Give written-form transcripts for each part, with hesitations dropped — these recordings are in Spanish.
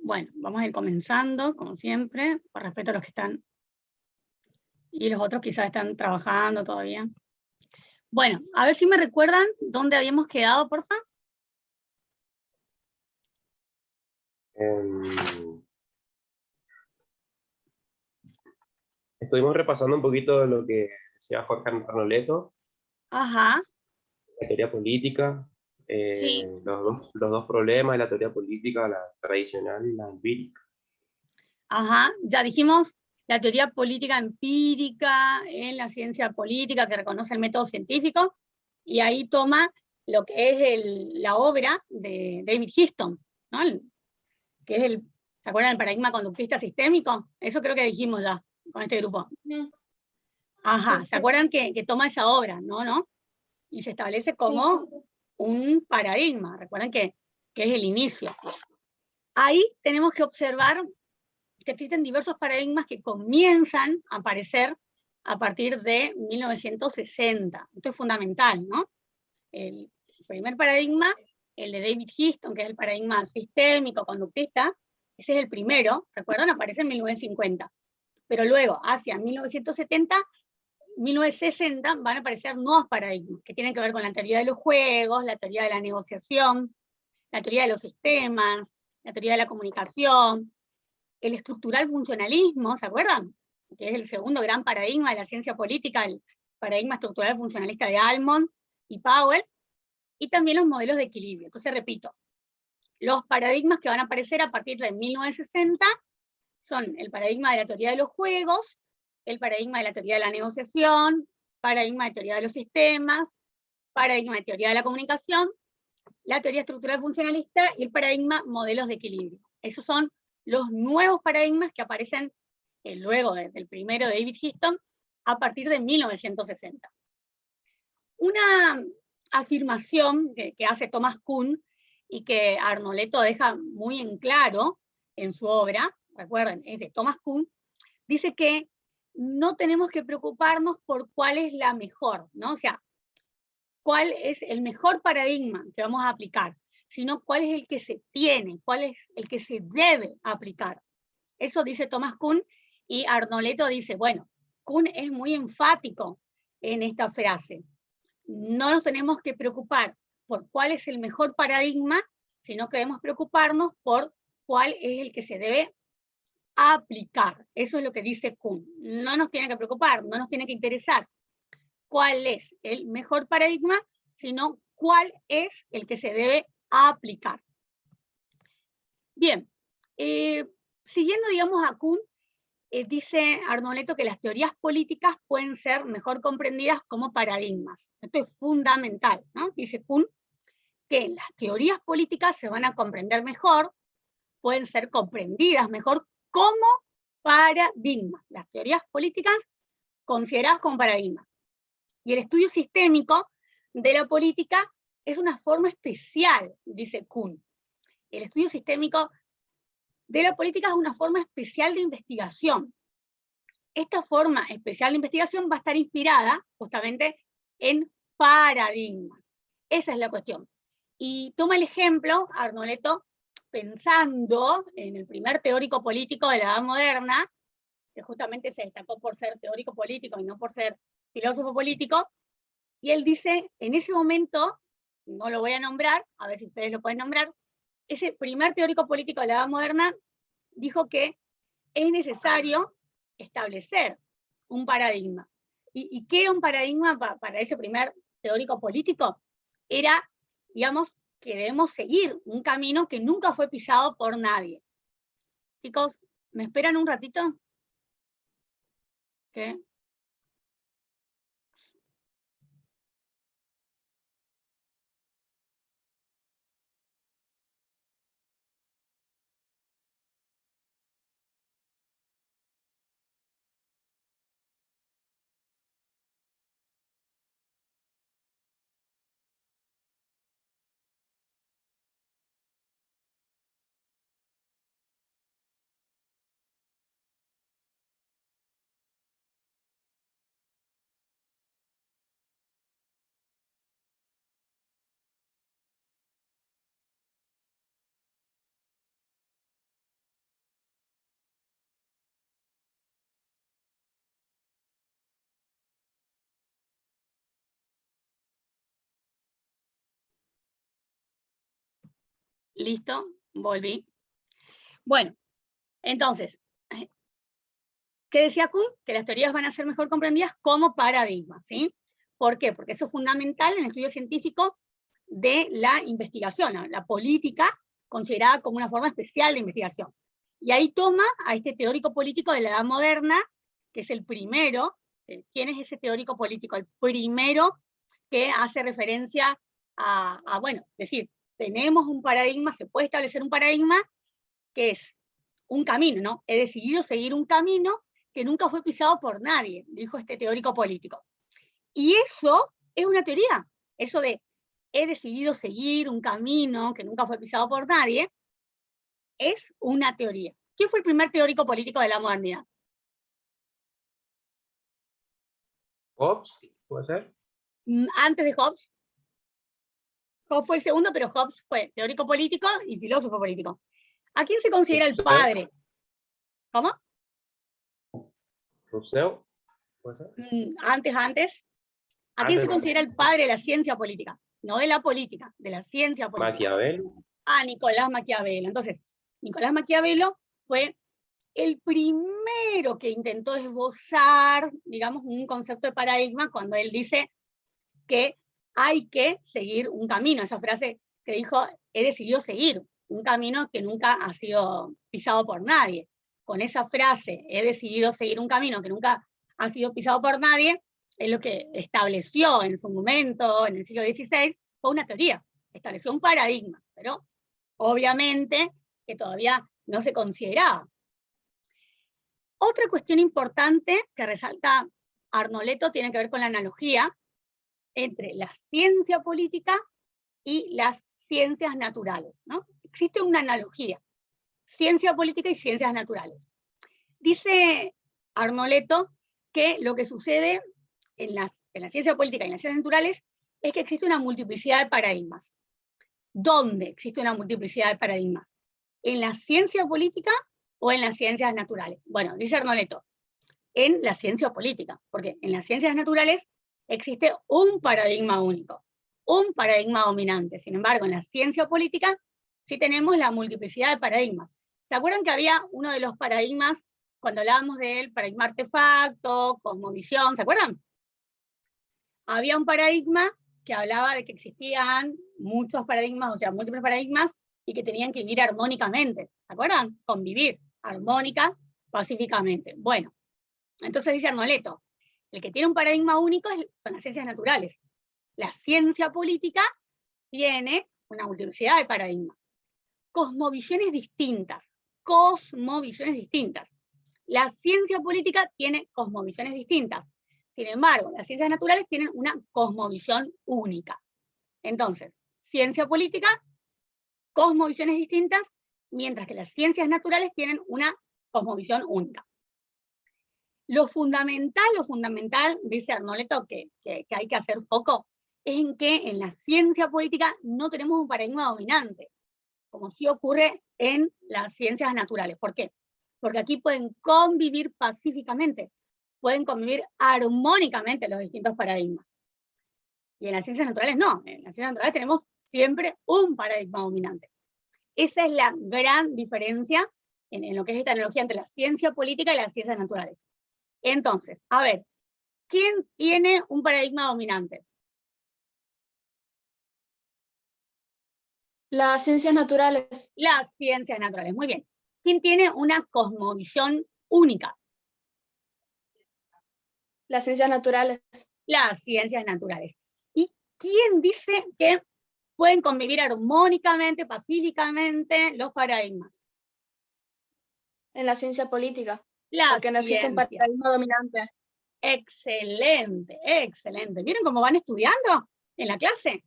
Bueno, vamos a ir comenzando, como siempre, por respeto a los que están, y los otros quizás están trabajando todavía. Bueno, a ver si me recuerdan dónde habíamos quedado, porfa. Em, Estuvimos repasando un poquito lo que decía Jorge Arnoleto, Ajá, la teoría política, sí, los dos problemas de la teoría política, la tradicional y la empírica. ajá. Ya dijimos la teoría política empírica en la ciencia política que reconoce el método científico, y ahí toma lo que es la obra de David Houston, ¿no? Que es ¿se acuerdan del paradigma conductista sistémico? Eso creo que dijimos ya con este grupo. Ajá, Sí, ¿se acuerdan que toma esa obra, no? Y se establece sí, como un paradigma, recuerden que es el inicio. Ahí tenemos que observar que existen diversos paradigmas que comienzan a aparecer a partir de 1960. Esto es fundamental, ¿no? El primer paradigma, el de David Houston, que es el paradigma sistémico conductista, ese es el primero, ¿recuerdan? Aparece en 1950. Pero luego, hacia 1970, 1960 van a aparecer nuevos paradigmas que tienen que ver con la teoría de los juegos, la teoría de la negociación, la teoría de los sistemas, la teoría de la comunicación, el estructural funcionalismo, ¿se acuerdan? Que es el segundo gran paradigma de la ciencia política, el paradigma estructural funcionalista de Almond y Powell, y también los modelos de equilibrio. Entonces, repito, los paradigmas que van a aparecer a partir de 1960 son el paradigma de la teoría de los juegos, el paradigma de la teoría de la negociación, paradigma de teoría de los sistemas, paradigma de teoría de la comunicación, la teoría estructural funcionalista y el paradigma modelos de equilibrio. Esos son los nuevos paradigmas que aparecen luego del primero de David Houston a partir de 1960. Una afirmación que hace Thomas Kuhn y que Arnoletto deja muy en claro en su obra, recuerden, es de Thomas Kuhn, dice que no tenemos que preocuparnos por cuál es la mejor, ¿no? O sea, cuál es el mejor paradigma que vamos a aplicar, sino cuál es el que se tiene, cuál es el que se debe aplicar. Eso dice Thomas Kuhn, y Arnoletto dice, bueno, Kuhn es muy enfático en esta frase. No nos tenemos que preocupar por cuál es el mejor paradigma, sino que debemos preocuparnos por cuál es el que se debe aplicar. Eso es lo que dice Kuhn. No nos tiene que preocupar, no nos tiene que interesar cuál es el mejor paradigma, sino cuál es el que se debe aplicar. Bien, siguiendo, digamos, a Kuhn, dice Arnoletto que las teorías políticas pueden ser mejor comprendidas como paradigmas. Esto es fundamental, ¿no? Dice Kuhn que las teorías políticas se van a comprender mejor, pueden ser comprendidas mejor como paradigmas. Las teorías políticas consideradas como paradigmas. Y el estudio sistémico de la política es una forma especial, dice Kuhn. El estudio sistémico de la política es una forma especial de investigación. Esta forma especial de investigación va a estar inspirada justamente en paradigmas. Esa es la cuestión. Y toma el ejemplo, Arnoletto, pensando en el primer teórico político de la Edad Moderna, que justamente se destacó por ser teórico político y no por ser filósofo político, y él dice, en ese momento, no lo voy a nombrar, a ver si ustedes lo pueden nombrar, ese primer teórico político de la Edad Moderna dijo que es necesario establecer un paradigma. ¿Y qué era un paradigma para ese primer teórico político? Era, digamos, que debemos seguir un camino que nunca fue pisado por nadie. Chicos, ¿me esperan un ratito? ¿Qué? Listo, volví. Bueno, entonces, ¿qué decía Kuhn? Que las teorías van a ser mejor comprendidas como paradigmas, ¿sí? ¿Por qué? Porque eso es fundamental en el estudio científico de la investigación, ¿no? La política considerada como una forma especial de investigación. Y ahí toma a este teórico político de la Edad Moderna, que es el primero. ¿Quién es ese teórico político? El primero que hace referencia bueno, es decir, tenemos un paradigma, se puede establecer un paradigma que es un camino, ¿no? He decidido seguir un camino que nunca fue pisado por nadie, dijo este teórico político. Y eso es una teoría, eso de he decidido seguir un camino que nunca fue pisado por nadie, es una teoría. ¿Quién fue el primer teórico político de la modernidad? Hobbes, ¿puede ser? Antes de Hobbes. Hobbes fue el segundo, pero Hobbes fue teórico político y filósofo político. ¿A quién se considera el padre? ¿Cómo? Rousseau, ¿puede ser? Antes. ¿A quién se considera el padre de la ciencia política? No de la política, de la ciencia política. Maquiavelo. Nicolás Maquiavelo. Entonces, Nicolás Maquiavelo fue el primero que intentó esbozar, digamos, un concepto de paradigma cuando él dice que hay que seguir un camino. Esa frase que dijo, he decidido seguir un camino que nunca ha sido pisado por nadie. Con esa frase, he decidido seguir un camino que nunca ha sido pisado por nadie, es lo que estableció en su momento, en el siglo XVI, fue una teoría, estableció un paradigma, pero obviamente que todavía no se consideraba. Otra cuestión importante que resalta Arnoletto tiene que ver con la analogía entre la ciencia política y las ciencias naturales, ¿no? Existe una analogía, ciencia política y ciencias naturales. Dice Arnoletto que lo que sucede en la ciencia política y en las ciencias naturales es que existe una multiplicidad de paradigmas. ¿Dónde existe una multiplicidad de paradigmas? ¿En la ciencia política o en las ciencias naturales? Bueno, dice Arnoletto, en la ciencia política, porque en las ciencias naturales existe un paradigma único, un paradigma dominante. Sin embargo, en la ciencia política sí tenemos la multiplicidad de paradigmas. ¿Se acuerdan que había uno de los paradigmas, cuando hablábamos del paradigma artefacto, cosmovisión, ¿se acuerdan? Había un paradigma que hablaba de que existían muchos paradigmas, o sea, múltiples paradigmas, y que tenían que vivir armónicamente. ¿Se acuerdan? Convivir armónica, pacíficamente. Bueno, entonces dice Arnoletto, el que tiene un paradigma único son las ciencias naturales. La ciencia política tiene una multiplicidad de paradigmas. Cosmovisiones distintas. Cosmovisiones distintas. La ciencia política tiene cosmovisiones distintas. Sin embargo, las ciencias naturales tienen una cosmovisión única. Entonces, ciencia política, cosmovisiones distintas, mientras que las ciencias naturales tienen una cosmovisión única. Lo fundamental, dice Arnoletto, que hay que hacer foco, es en que en la ciencia política no tenemos un paradigma dominante, como sí ocurre en las ciencias naturales. ¿Por qué? Porque aquí pueden convivir pacíficamente, pueden convivir armónicamente los distintos paradigmas. Y en las ciencias naturales no, en las ciencias naturales tenemos siempre un paradigma dominante. Esa es la gran diferencia en lo que es esta analogía entre la ciencia política y las ciencias naturales. Entonces, a ver, ¿quién tiene un paradigma dominante? Las ciencias naturales. Las ciencias naturales, muy bien. ¿Quién tiene una cosmovisión única? Las ciencias naturales. Las ciencias naturales. ¿Y quién dice que pueden convivir armónicamente, pacíficamente los paradigmas? En la ciencia política. La porque no existe un paradigma dominante. Excelente, excelente. ¿Vieron cómo van estudiando en la clase?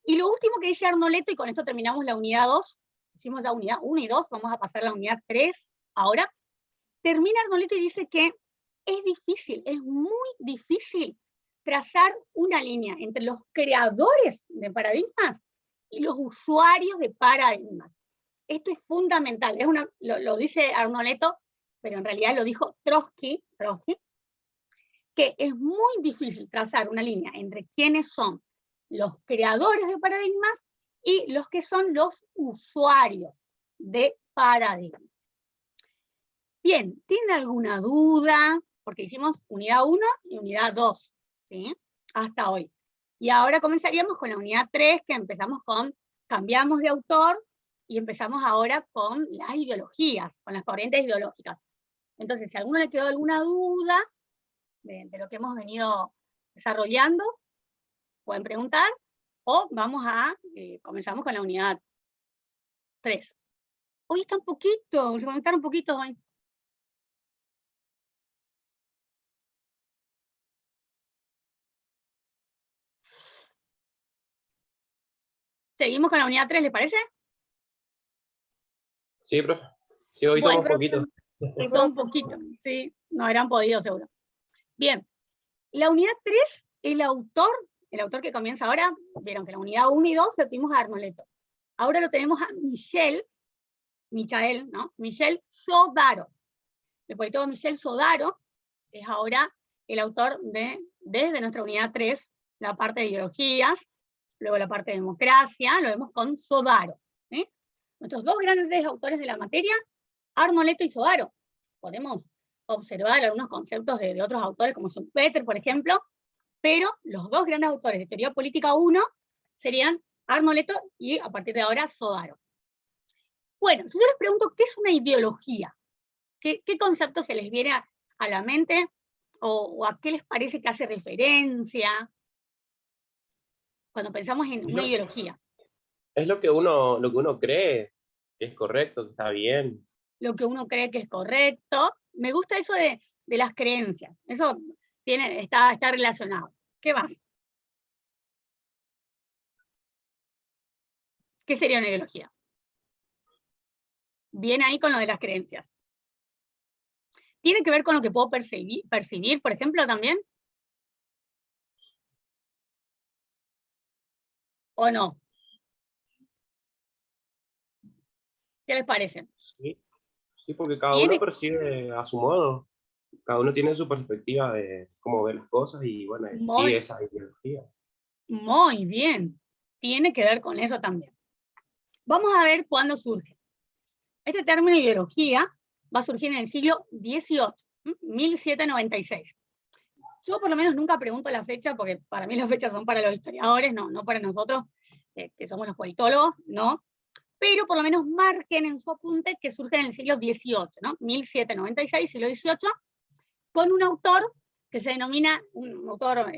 Y lo último que dice Arnoletto, y con esto terminamos la unidad 2, hicimos la unidad 1 y 2, vamos a pasar a la unidad 3 ahora. Termina Arnoletto y dice que es difícil, es muy difícil trazar una línea entre los creadores de paradigmas y los usuarios de paradigmas. Esto es fundamental, lo dice Arnoletto, pero en realidad lo dijo Trotsky, que es muy difícil trazar una línea entre quiénes son los creadores de paradigmas y los que son los usuarios de paradigmas. Bien, ¿tienen alguna duda? Porque hicimos unidad 1 y unidad 2, ¿sí? Hasta hoy. Y ahora comenzaríamos con la unidad 3, que empezamos con, cambiamos de autor, y empezamos ahora con las ideologías, con las corrientes ideológicas. Entonces, si a alguno le quedó alguna duda de lo que hemos venido desarrollando, pueden preguntar, o vamos a, comenzamos con la unidad 3. Hoy está un poquito, se conectaron un poquito hoy. Seguimos con la unidad 3, ¿les parece? Sí, profe. Sí, hoy Bueno, somos poquitos. está un poquito, sí, no habrán podido seguro. Bien, la unidad 3, el autor que comienza ahora, vieron que la unidad 1 y 2 lo tuvimos a Arnoletto. Ahora lo tenemos a Michael Sodaro. El politólogo Michel Sodaro es ahora el autor desde nuestra unidad 3, la parte de ideologías, luego la parte de democracia, lo vemos con Sodaro. ¿Sí? Nuestros dos grandes autores de la materia, Arnoletto y Sodaro. Podemos observar algunos conceptos de otros autores, como Schumpeter, por ejemplo, pero los dos grandes autores de teoría política 1 serían Arnoletto y, a partir de ahora, Sodaro. Bueno, si yo les pregunto, ¿qué es una ideología? ¿Qué concepto se les viene a la mente? ¿O a qué les parece que hace referencia cuando pensamos en una ideología? Es lo que uno cree que es correcto, que está bien. Lo que uno cree que es correcto. Me gusta eso de las creencias. Eso está relacionado. ¿Qué más? ¿Qué sería una ideología? Viene ahí con lo de las creencias. ¿Tiene que ver con lo que puedo percibir, por ejemplo, también? ¿O no? ¿Qué les parece? Sí, porque cada uno percibe a su modo. Cada uno tiene su perspectiva de cómo ve las cosas y, bueno, sigue esa ideología. Muy bien. Tiene que ver con eso también. Vamos a ver cuándo surge. Este término ideología va a surgir en el siglo XVIII, 1796. Yo por lo menos nunca pregunto la fecha, porque para mí las fechas son para los historiadores, no para nosotros, que somos los politólogos, no. Pero por lo menos marquen en su apunte que surge en el siglo XVIII, ¿no? 1796, siglo XVIII, con un autor que se denomina, un autor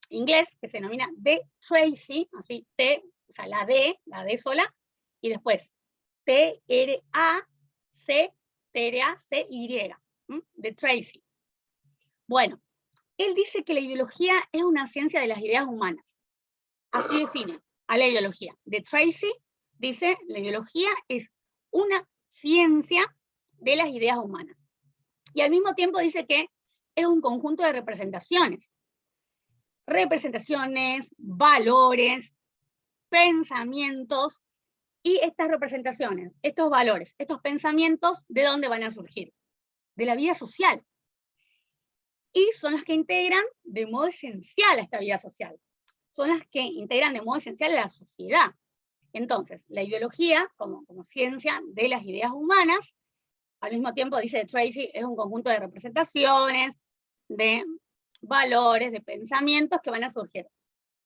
inglés, que se denomina D. Tracy, así, T, o sea, la D sola, y después T-R-A-C-Y, de Tracy. Bueno, él dice que la ideología es una ciencia de las ideas humanas. Así define a la ideología. De Tracy dice, la ideología es una ciencia de las ideas humanas. Y al mismo tiempo dice que es un conjunto de representaciones. Representaciones, valores, pensamientos, y estas representaciones, estos valores, estos pensamientos, ¿de dónde van a surgir? De la vida social. Y son las que integran de modo esencial a esta vida social. Son las que integran de modo esencial a la sociedad. Entonces, la ideología, como ciencia de las ideas humanas, al mismo tiempo, dice Tracy, es un conjunto de representaciones, de valores, de pensamientos que van a surgir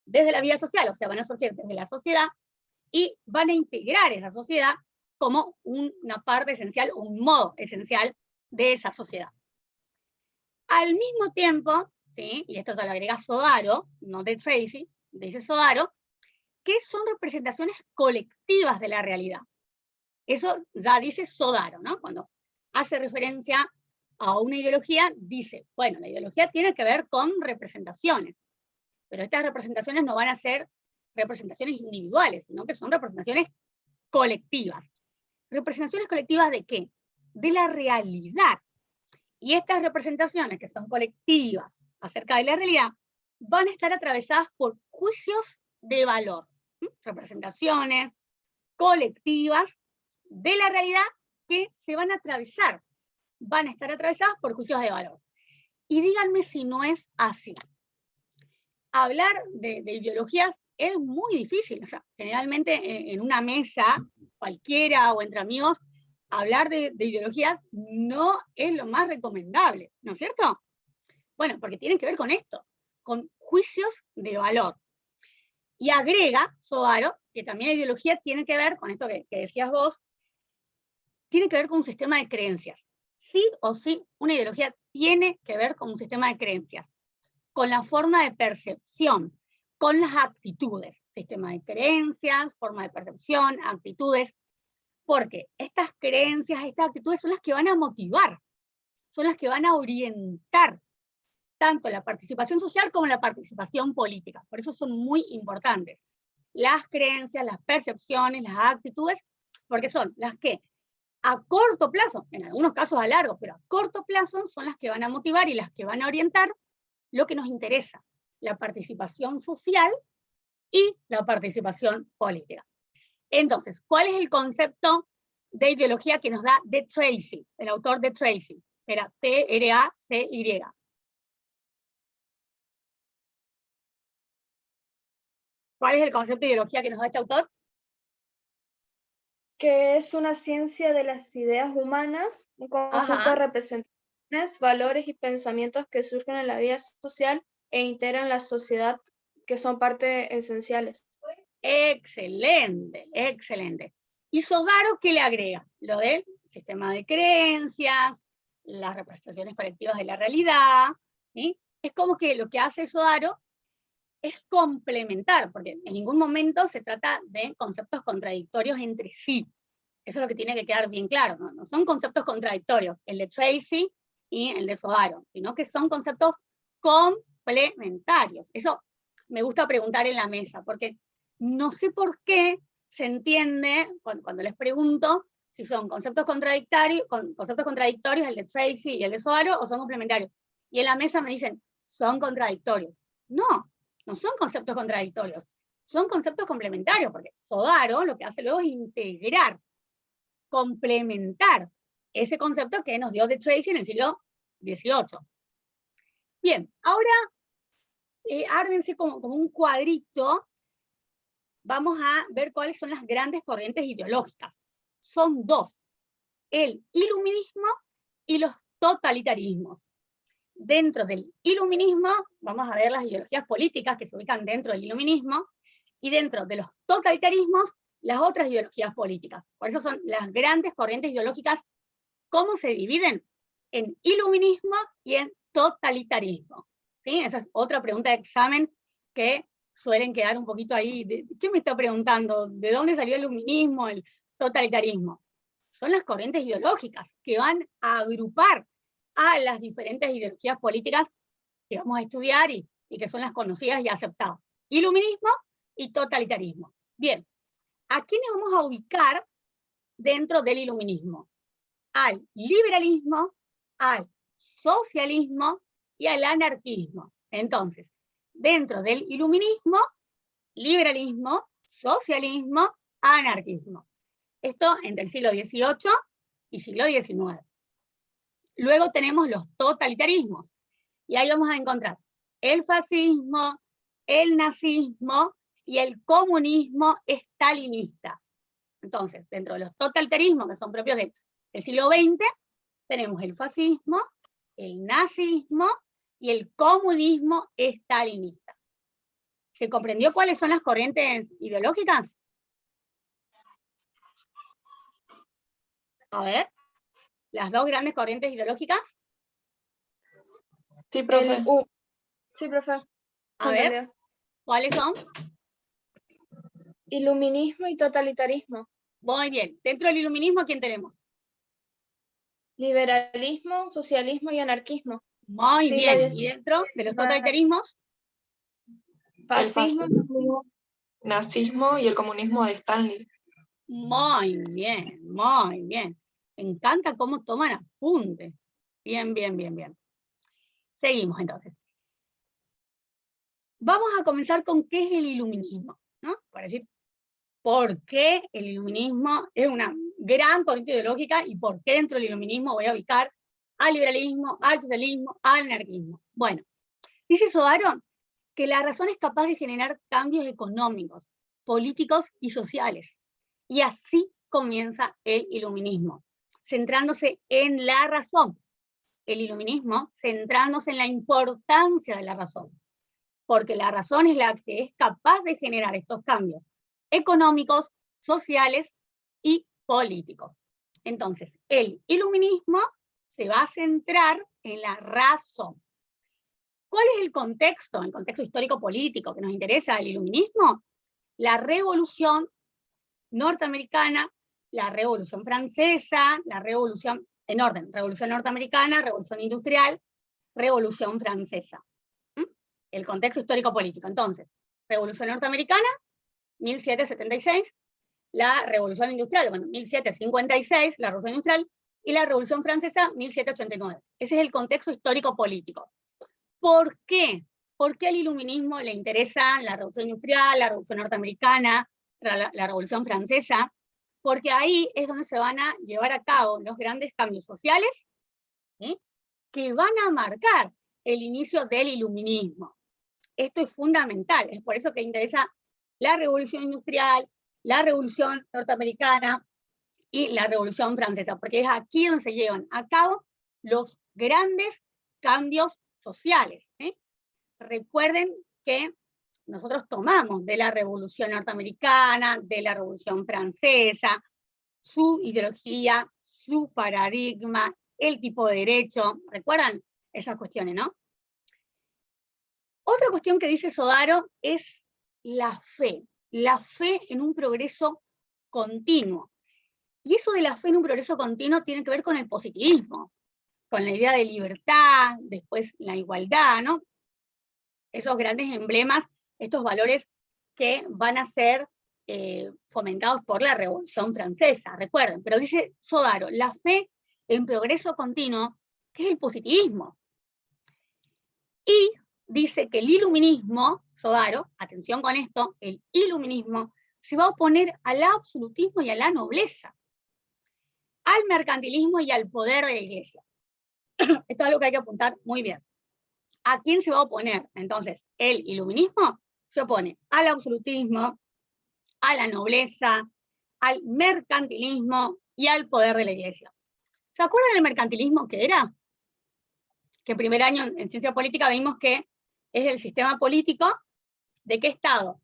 desde la vida social, o sea, van a surgir desde la sociedad, y van a integrar esa sociedad como una parte esencial, un modo esencial de esa sociedad. Al mismo tiempo, ¿sí? Y esto se lo agrega Sodaro, no de Tracy, dice Sodaro, que son representaciones colectivas de la realidad. Eso ya dice Sodaro, ¿no? Cuando hace referencia a una ideología, dice, bueno, la ideología tiene que ver con representaciones, pero estas representaciones no van a ser representaciones individuales, sino que son representaciones colectivas. ¿Representaciones colectivas de qué? De la realidad. Y estas representaciones, que son colectivas acerca de la realidad, van a estar atravesadas por juicios de valor. Representaciones colectivas de la realidad que se van a atravesar, van a estar atravesadas por juicios de valor. Y díganme si no es así. Hablar de ideologías es muy difícil. O sea, generalmente en una mesa, cualquiera o entre amigos, hablar de ideologías no es lo más recomendable, ¿no es cierto? Bueno, porque tienen que ver con esto, con juicios de valor. Y agrega Sodaro, que también la ideología tiene que ver con esto que decías vos, tiene que ver con un sistema de creencias. Sí o sí, una ideología tiene que ver con un sistema de creencias, con la forma de percepción, con las actitudes. Sistema de creencias, forma de percepción, actitudes, porque estas creencias, estas actitudes son las que van a motivar, son las que van a orientar tanto la participación social como la participación política. Por eso son muy importantes. Las creencias, las percepciones, las actitudes, porque son las que a corto plazo, en algunos casos a largo, pero a corto plazo son las que van a motivar y las que van a orientar lo que nos interesa, la participación social y la participación política. Entonces, ¿cuál es el concepto de ideología que nos da de Tracy, el autor de Tracy? Era T-R-A-C-Y. ¿Cuál es el concepto de ideología que nos da este autor? Que es una ciencia de las ideas humanas, un conjunto de representaciones, valores y pensamientos que surgen en la vida social e integran la sociedad, que son parte esenciales. Excelente, excelente. ¿Y Sodaro qué le agrega? Lo del sistema de creencias, las representaciones colectivas de la realidad, ¿sí? Es como que lo que hace Sodaro es complementar, porque en ningún momento se trata de conceptos contradictorios entre sí. Eso es lo que tiene que quedar bien claro, ¿no? No son conceptos contradictorios, el de Tracy y el de Sodaro, sino que son conceptos complementarios. Eso me gusta preguntar en la mesa, porque no sé por qué se entiende, cuando les pregunto, si son conceptos contradictorios el de Tracy y el de Sodaro, o son complementarios. Y en la mesa me dicen, son contradictorios. No, no son conceptos contradictorios, son conceptos complementarios, porque Sodaro lo que hace luego es integrar, complementar ese concepto que nos dio de Tracy en el siglo XVIII. Bien, ahora árdense como un cuadrito. Vamos a ver cuáles son las grandes corrientes ideológicas. Son dos, el iluminismo y los totalitarismos. Dentro del iluminismo, vamos a ver las ideologías políticas que se ubican dentro del iluminismo, y dentro de los totalitarismos, las otras ideologías políticas. Por eso son las grandes corrientes ideológicas. ¿Cómo se dividen? En iluminismo y en totalitarismo. ¿Sí? Esa es otra pregunta de examen que suelen quedar un poquito ahí. ¿Qué me está preguntando? ¿De dónde salió el iluminismo, el totalitarismo? Son las corrientes ideológicas que van a agrupar a las diferentes ideologías políticas que vamos a estudiar y que son las conocidas y aceptadas. Iluminismo y totalitarismo. Bien, ¿a quiénes vamos a ubicar dentro del iluminismo? Al liberalismo, al socialismo y al anarquismo. Entonces, dentro del iluminismo, liberalismo, socialismo, anarquismo. Esto entre el siglo XVIII y siglo XIX. Luego tenemos los totalitarismos, y ahí vamos a encontrar el fascismo, el nazismo y el comunismo estalinista. Entonces, dentro de los totalitarismos que son propios del siglo XX, tenemos el fascismo, el nazismo y el comunismo estalinista. ¿Se comprendió cuáles son las corrientes ideológicas? A ver, las dos grandes corrientes ideológicas. Sí, profe. Sí, profe. A ver, ¿cuáles son? Iluminismo y totalitarismo. Muy bien. Dentro del iluminismo, ¿quién tenemos? Liberalismo, socialismo y anarquismo. Muy bien. ¿Y dentro de los totalitarismos? Fascismo, nazismo y el comunismo de Stalin. Muy bien, muy bien. Me encanta cómo toman apuntes. Bien, bien, bien, bien. Seguimos entonces. Vamos a comenzar con qué es el iluminismo, ¿no? Para decir por qué el iluminismo es una gran corriente ideológica y por qué dentro del iluminismo voy a ubicar al liberalismo, al socialismo, al anarquismo. Bueno, dice Sodaro que la razón es capaz de generar cambios económicos, políticos y sociales. Y así comienza el iluminismo, centrándose en la razón. El iluminismo centrándose en la importancia de la razón, porque la razón es la que es capaz de generar estos cambios económicos, sociales y políticos. Entonces, el iluminismo se va a centrar en la razón. ¿Cuál es el contexto histórico-político que nos interesa del iluminismo? La Revolución norteamericana, la Revolución francesa, la Revolución en orden, Revolución norteamericana, Revolución industrial, Revolución francesa. El contexto histórico-político. Entonces, Revolución norteamericana, 1776, la Revolución industrial, bueno, 1756, la Revolución industrial, y la Revolución francesa, 1789. Ese es el contexto histórico-político. ¿Por qué? ¿Por qué al iluminismo le interesa la Revolución industrial, la Revolución norteamericana, la Revolución francesa? Porque ahí es donde se van a llevar a cabo los grandes cambios sociales, ¿sí?, que van a marcar el inicio del iluminismo. Esto es fundamental, es por eso que interesa la Revolución industrial, la Revolución norteamericana y la Revolución francesa, porque es aquí donde se llevan a cabo los grandes cambios sociales, ¿sí? Recuerden que nosotros tomamos de la Revolución norteamericana, de la Revolución francesa, su ideología, su paradigma, el tipo de derecho, ¿recuerdan esas cuestiones, no? Otra cuestión que dice Sodaro es la fe en un progreso continuo. Y eso de la fe en un progreso continuo tiene que ver con el positivismo, con la idea de libertad, después la igualdad, ¿no? Esos grandes emblemas, estos valores que van a ser fomentados por la Revolución Francesa, recuerden. Pero dice Sodaro, la fe en progreso continuo, que es el positivismo. Y dice que el iluminismo, Sodaro, atención con esto, el iluminismo se va a oponer al absolutismo y a la nobleza, al mercantilismo y al poder de la Iglesia. Esto es algo que hay que apuntar muy bien. ¿A quién se va a oponer? Entonces, el iluminismo se opone al absolutismo, a la nobleza, al mercantilismo y al poder de la Iglesia. ¿Se acuerdan del mercantilismo que era? Que el primer año en ciencia política vimos que es el sistema político de qué Estado,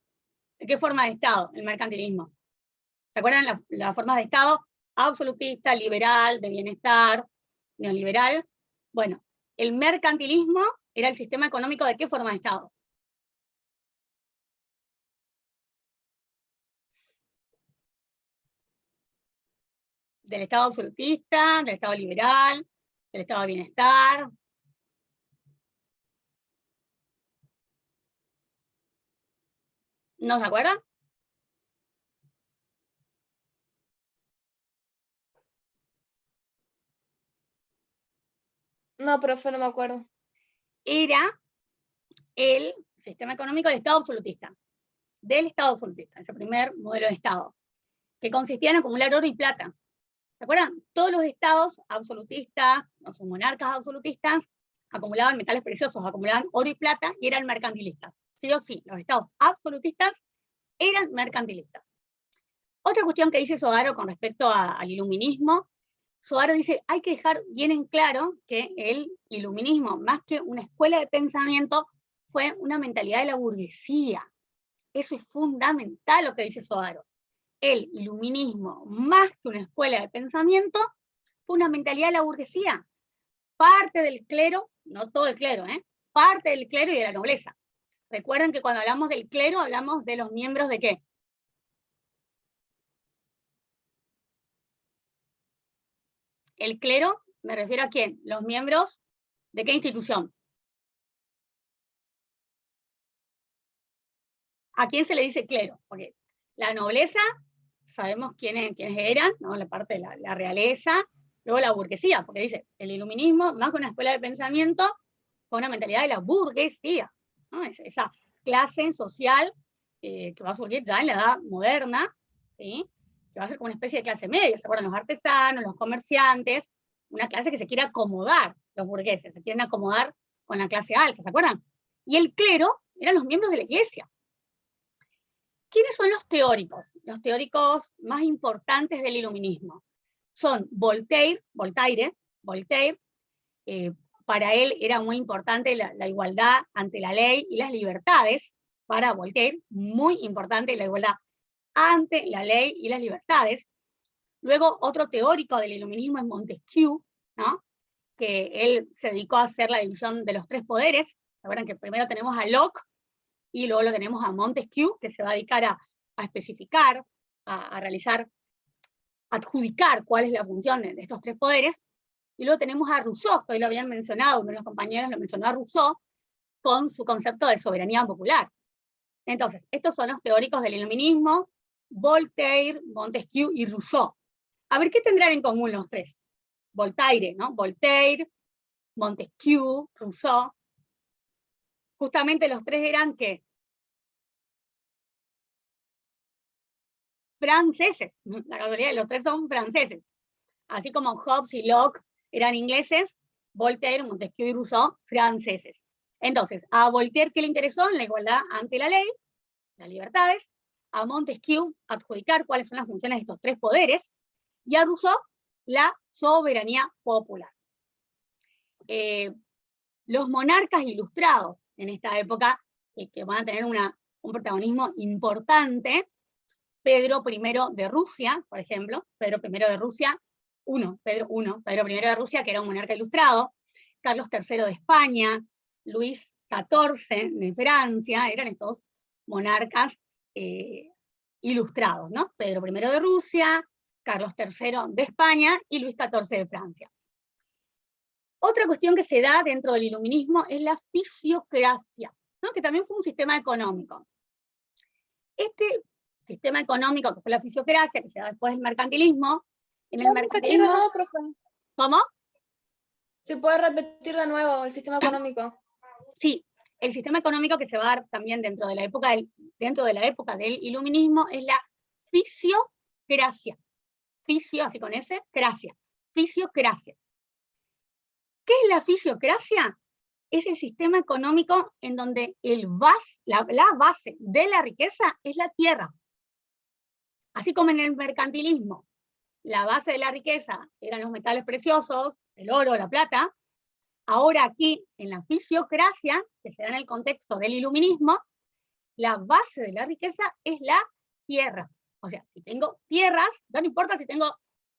de qué forma de Estado, el mercantilismo. ¿Se acuerdan las formas de Estado? Absolutista, liberal, de bienestar, neoliberal. Bueno, el mercantilismo era el sistema económico de qué forma de Estado. Del Estado absolutista, del Estado liberal, del Estado de bienestar. ¿No se acuerdan? No, profe, no me acuerdo. Era el sistema económico del Estado absolutista. Del Estado absolutista, ese primer modelo de Estado, que consistía en acumular oro y plata. ¿Se acuerdan? Todos los estados absolutistas, los monarcas absolutistas, acumulaban metales preciosos, acumulaban oro y plata y eran mercantilistas. Sí o sí, los estados absolutistas eran mercantilistas. Otra cuestión que dice Sodaro con respecto al iluminismo, Sodaro dice, hay que dejar bien en claro que el iluminismo, más que una escuela de pensamiento, fue una mentalidad de la burguesía. Eso es fundamental lo que dice Sodaro. El iluminismo, más que una escuela de pensamiento, fue una mentalidad de la burguesía. Parte del clero, no todo el clero, parte del clero y de la nobleza. Recuerden que cuando hablamos del clero, hablamos de los miembros de ¿qué? El clero, me refiero a quién, los miembros de qué institución. ¿A quién se le dice clero? Porque la nobleza, sabemos quiénes eran, ¿no? La parte de la realeza, luego la burguesía, porque dice, el iluminismo, más que una escuela de pensamiento, fue una mentalidad de la burguesía, ¿no? Esa clase social que va a surgir ya en la edad moderna, ¿sí? Que va a ser como una especie de clase media, ¿se acuerdan? Los artesanos, los comerciantes, una clase que se quiere acomodar, los burgueses, se quieren acomodar con la clase alta, ¿se acuerdan? Y el clero eran los miembros de la Iglesia. ¿Quiénes son los teóricos? Los teóricos más importantes del iluminismo. Son Voltaire, para él era muy importante la igualdad ante la ley y las libertades. Para Voltaire, muy importante la igualdad ante la ley y las libertades. Luego, otro teórico del iluminismo es Montesquieu, ¿no? Que él se dedicó a hacer la división de los tres poderes. ¿Se acuerdan que primero tenemos a Locke y luego lo tenemos a Montesquieu, que se va a dedicar a especificar, a realizar, adjudicar cuál es la función de estos tres poderes? Y luego tenemos a Rousseau, que hoy lo habían mencionado, uno de los compañeros lo mencionó a Rousseau, con su concepto de soberanía popular. Entonces, estos son los teóricos del iluminismo: Voltaire, Montesquieu y Rousseau. A ver, ¿qué tendrán en común los tres? Voltaire, ¿no? Voltaire, Montesquieu, Rousseau. Justamente los tres eran, ¿qué? Franceses. La casualidad, los tres son franceses. Así como Hobbes y Locke eran ingleses, Voltaire, Montesquieu y Rousseau, franceses. Entonces, a Voltaire, ¿qué le interesó? La igualdad ante la ley, las libertades. A Montesquieu, adjudicar cuáles son las funciones de estos tres poderes. Y a Rousseau, la soberanía popular. Los monarcas ilustrados en esta época, que van a tener un protagonismo importante: Pedro I de Rusia, por ejemplo, Pedro I de Rusia, Pedro I de Rusia, que era un monarca ilustrado, Carlos III de España, Luis XIV de Francia, eran estos monarcas ilustrados, ¿no? Pedro I de Rusia, Carlos III de España y Luis XIV de Francia. Otra cuestión que se da dentro del iluminismo es la fisiocracia, ¿no? Que también fue un sistema económico. Este sistema económico, que fue la fisiocracia, que se da después del mercantilismo, en el mercantilismo... No, profe. ¿Cómo? ¿Se puede repetir de nuevo el sistema económico? Sí, el sistema económico que se va a dar también dentro de la época del iluminismo es la fisiocracia. Fisio, así con S, cracia. Fisiocracia. ¿Qué es la fisiocracia? Es el sistema económico en donde la base de la riqueza es la tierra. Así como en el mercantilismo, la base de la riqueza eran los metales preciosos, el oro, la plata. Ahora aquí, en la fisiocracia, que se da en el contexto del iluminismo, la base de la riqueza es la tierra. O sea, si tengo tierras, no importa si tengo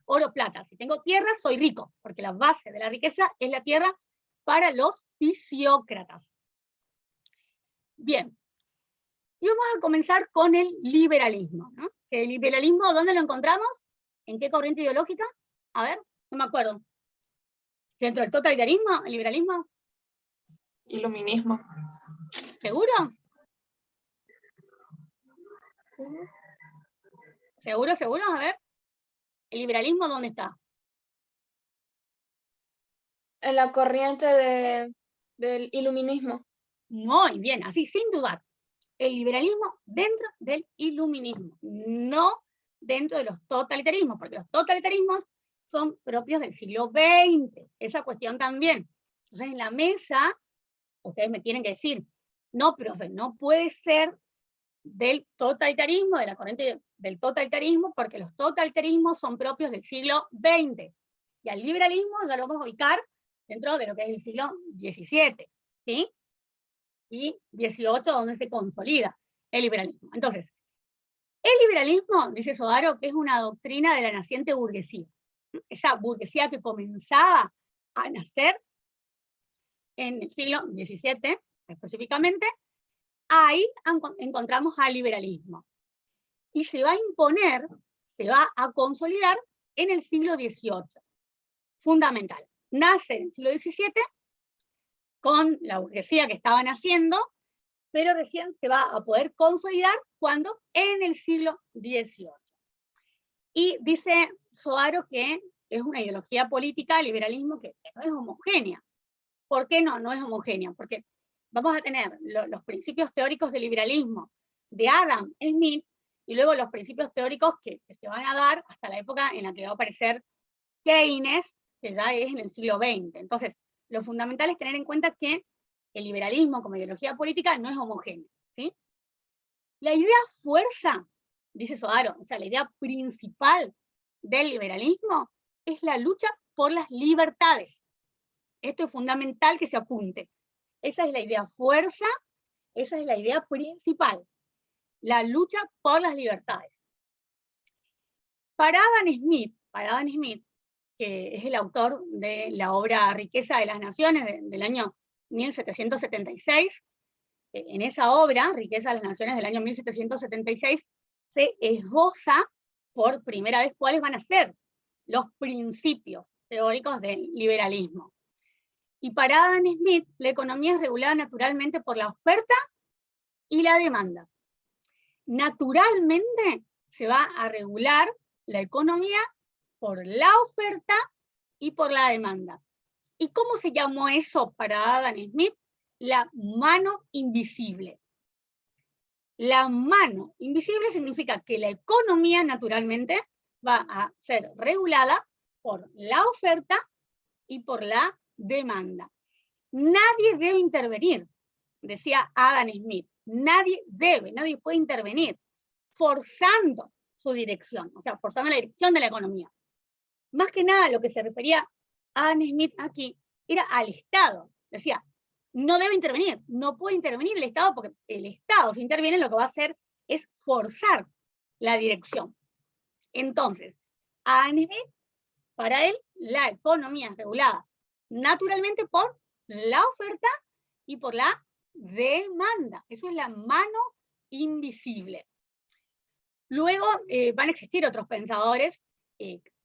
oro o plata, si tengo tierras soy rico, porque la base de la riqueza es la tierra para los fisiócratas. Bien, y vamos a comenzar con el liberalismo, ¿no? ¿El liberalismo dónde lo encontramos? ¿En qué corriente ideológica? A ver, no me acuerdo. ¿Dentro del totalitarismo, el liberalismo? Iluminismo. ¿Seguro? ¿Seguro? A ver. ¿El liberalismo dónde está? En la corriente del iluminismo. Muy bien, así, sin dudar. El liberalismo dentro del iluminismo, no dentro de los totalitarismos, porque los totalitarismos son propios del siglo XX, esa cuestión también. Entonces en la mesa, ustedes me tienen que decir, no, profe, no puede ser del totalitarismo, de la corriente del totalitarismo, porque los totalitarismos son propios del siglo XX, y al liberalismo ya lo vamos a ubicar dentro de lo que es el siglo XVII, ¿sí? Y 18, donde se consolida el liberalismo. Entonces, el liberalismo, dice Sodaro, que es una doctrina de la naciente burguesía. Esa burguesía que comenzaba a nacer en el siglo XVII, específicamente, ahí encontramos al liberalismo. Y se va a imponer, se va a consolidar en el siglo XVIII. Fundamental. Nace en el siglo XVII, con la burguesía que estaba naciendo, pero recién se va a poder consolidar cuando en el siglo XVIII. Y dice Sodaro que es una ideología política, el liberalismo, que no es homogénea. ¿Por qué no es homogénea? Porque vamos a tener los principios teóricos del liberalismo de Adam Smith, y luego los principios teóricos que se van a dar hasta la época en la que va a aparecer Keynes, que ya es en el siglo XX. Entonces, lo fundamental es tener en cuenta que el liberalismo como ideología política no es homogéneo, ¿sí? La idea fuerza, dice Sodaro, o sea, la idea principal del liberalismo es la lucha por las libertades. Esto es fundamental que se apunte. Esa es la idea fuerza, esa es la idea principal, la lucha por las libertades. Para Adam Smith, que es el autor de la obra Riqueza de las Naciones del año 1776, en esa obra, Riqueza de las Naciones del año 1776, se esboza por primera vez cuáles van a ser los principios teóricos del liberalismo. Y para Adam Smith, la economía es regulada naturalmente por la oferta y la demanda. Naturalmente se va a regular la economía por la oferta y por la demanda. ¿Y cómo se llamó eso para Adam Smith? La mano invisible. La mano invisible significa que la economía naturalmente va a ser regulada por la oferta y por la demanda. Nadie debe intervenir, decía Adam Smith. Nadie puede intervenir forzando su dirección, o sea, forzando la dirección de la economía. Más que nada lo que se refería a Adam Smith aquí era al Estado. Decía, no debe intervenir, no puede intervenir el Estado porque el Estado, si interviene, lo que va a hacer es forzar la dirección. Entonces, Adam Smith, para él, la economía es regulada naturalmente por la oferta y por la demanda. Eso es la mano invisible. Luego van a existir otros pensadores,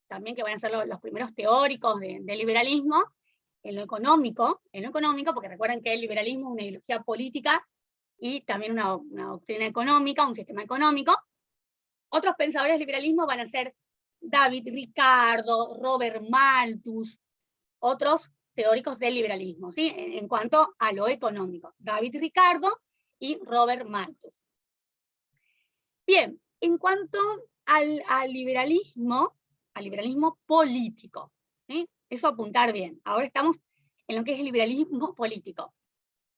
también que van a ser los primeros teóricos del liberalismo, en lo económico, porque recuerden que el liberalismo es una ideología política y también una doctrina económica, un sistema económico. Otros pensadores del liberalismo van a ser David Ricardo, Robert Malthus, otros teóricos del liberalismo, ¿sí? En cuanto a lo económico, David Ricardo y Robert Malthus. Bien, en cuanto al liberalismo político, ¿sí? Eso apuntar bien. Ahora estamos en lo que es el liberalismo político.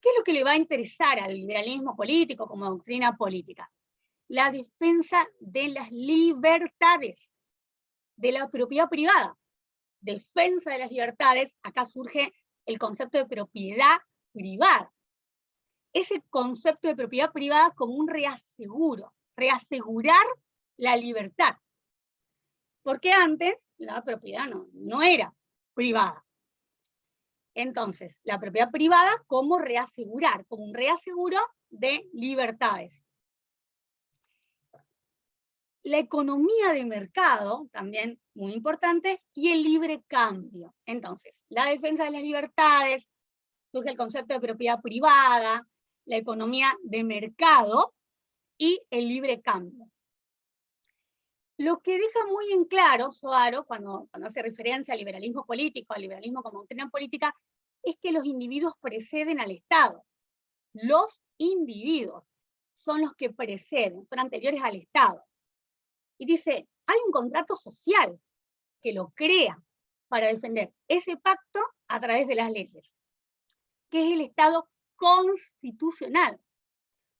¿Qué es lo que le va a interesar al liberalismo político como doctrina política? La defensa de las libertades, de la propiedad privada. Defensa de las libertades, acá surge el concepto de propiedad privada. Ese concepto de propiedad privada como un reaseguro, reasegurar la libertad. Porque antes la propiedad no era privada. Entonces, la propiedad privada como reasegurar, como un reaseguro de libertades. La economía de mercado, también muy importante, y el libre cambio. Entonces, la defensa de las libertades, surge el concepto de propiedad privada, la economía de mercado y el libre cambio. Lo que deja muy en claro Sodaro, cuando hace referencia al liberalismo político, al liberalismo como doctrina política, es que los individuos preceden al Estado. Los individuos son los que preceden, son anteriores al Estado. Y dice, hay un contrato social que lo crea para defender ese pacto a través de las leyes, que es el Estado constitucional,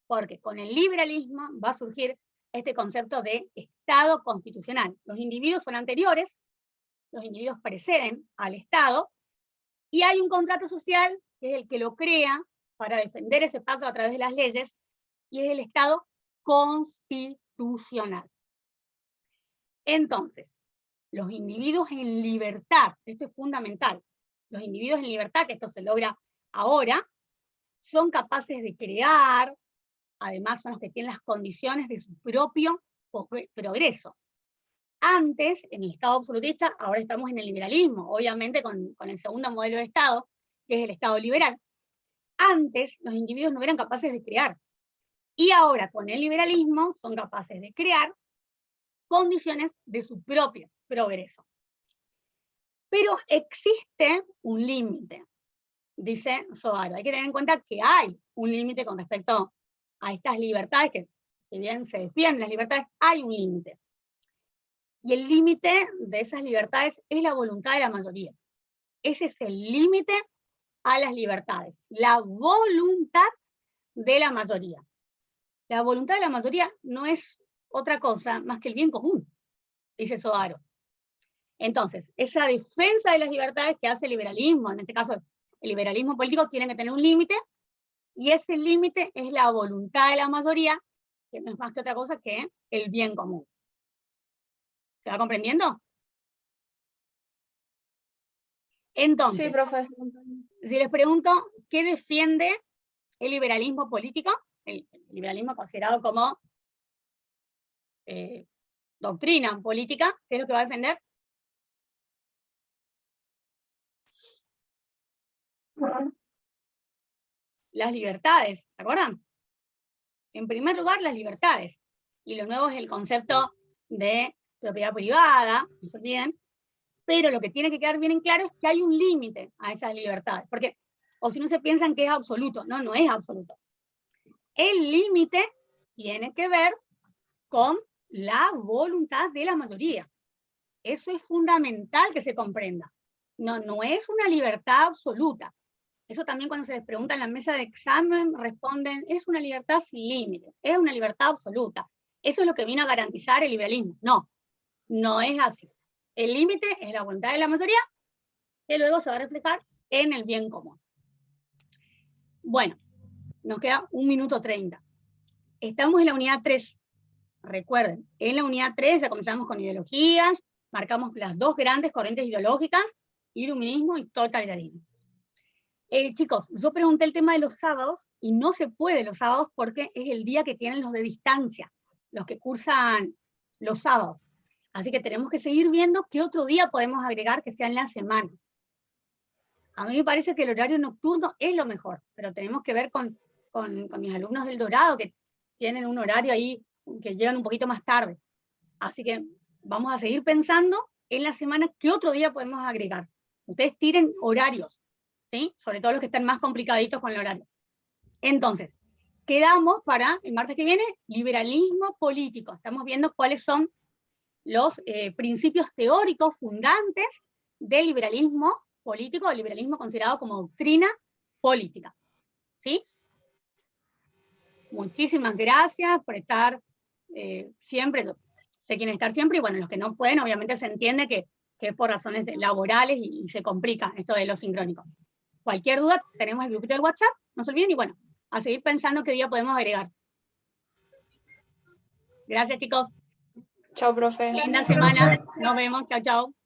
porque con el liberalismo va a surgir este concepto de Estado constitucional. Los individuos son anteriores, los individuos preceden al Estado, y hay un contrato social que es el que lo crea para defender ese pacto a través de las leyes, y es el Estado constitucional. Entonces, los individuos en libertad, esto es fundamental, los individuos en libertad, que esto se logra ahora, son capaces de crear, además son los que tienen las condiciones de su propio progreso. Antes, en el Estado absolutista, ahora estamos en el liberalismo, obviamente con el segundo modelo de Estado, que es el Estado liberal. Antes, los individuos no eran capaces de crear, y ahora con el liberalismo son capaces de crear condiciones de su propio progreso. Pero existe un límite, dice Sodaro. Hay que tener en cuenta que hay un límite con respecto a estas libertades, que si bien se defienden las libertades, hay un límite. Y el límite de esas libertades es la voluntad de la mayoría. Ese es el límite a las libertades. La voluntad de la mayoría. La voluntad de la mayoría no es otra cosa más que el bien común, dice Sodaro. Entonces, esa defensa de las libertades que hace el liberalismo, en este caso el liberalismo político, tiene que tener un límite, y ese límite es la voluntad de la mayoría, que no es más que otra cosa que el bien común. ¿Se va comprendiendo? Entonces, sí, profesor. Si les pregunto, ¿qué defiende el liberalismo político? El liberalismo considerado como doctrina política, ¿qué es lo que va a defender? Las libertades, ¿se acuerdan? En primer lugar, las libertades. Y lo nuevo es el concepto de propiedad privada, no se olviden. Pero lo que tiene que quedar bien en claro es que hay un límite a esas libertades. Porque, o si no se piensan que es absoluto. No, no es absoluto. El límite tiene que ver con la voluntad de la mayoría. Eso es fundamental que se comprenda. No, no es una libertad absoluta. Eso también cuando se les pregunta en la mesa de examen, responden, es una libertad sin límite, es una libertad absoluta. Eso es lo que vino a garantizar el liberalismo. No, no es así. El límite es la voluntad de la mayoría, que luego se va a reflejar en el bien común. Bueno, nos queda 1 minuto 30. Estamos en la unidad 3. Recuerden, en la unidad 3 ya comenzamos con ideologías, marcamos las 2 grandes corrientes ideológicas, iluminismo y totalitarismo. Chicos, yo pregunté el tema de los sábados, y no se puede los sábados porque es el día que tienen los de distancia, los que cursan los sábados. Así que tenemos que seguir viendo qué otro día podemos agregar que sea en la semana. A mí me parece que el horario nocturno es lo mejor, pero tenemos que ver con mis alumnos del Dorado, que tienen un horario ahí que llegan un poquito más tarde. Así que vamos a seguir pensando en la semana qué otro día podemos agregar. Ustedes tiren horarios, ¿sí? Sobre todo los que están más complicaditos con el horario. Entonces, quedamos para el martes que viene, liberalismo político. Estamos viendo cuáles son los principios teóricos fundantes del liberalismo político, el liberalismo considerado como doctrina política. ¿Sí? Muchísimas gracias por estar siempre. Sé quieren estar siempre, y bueno, los que no pueden, obviamente se entiende que es por razones laborales y se complica esto de lo sincrónico. Cualquier duda, tenemos el grupito del WhatsApp, no se olviden, y bueno, a seguir pensando qué día podemos agregar. Gracias, chicos. Chao, profe. Linda semana. Nos vemos. Chao, chao.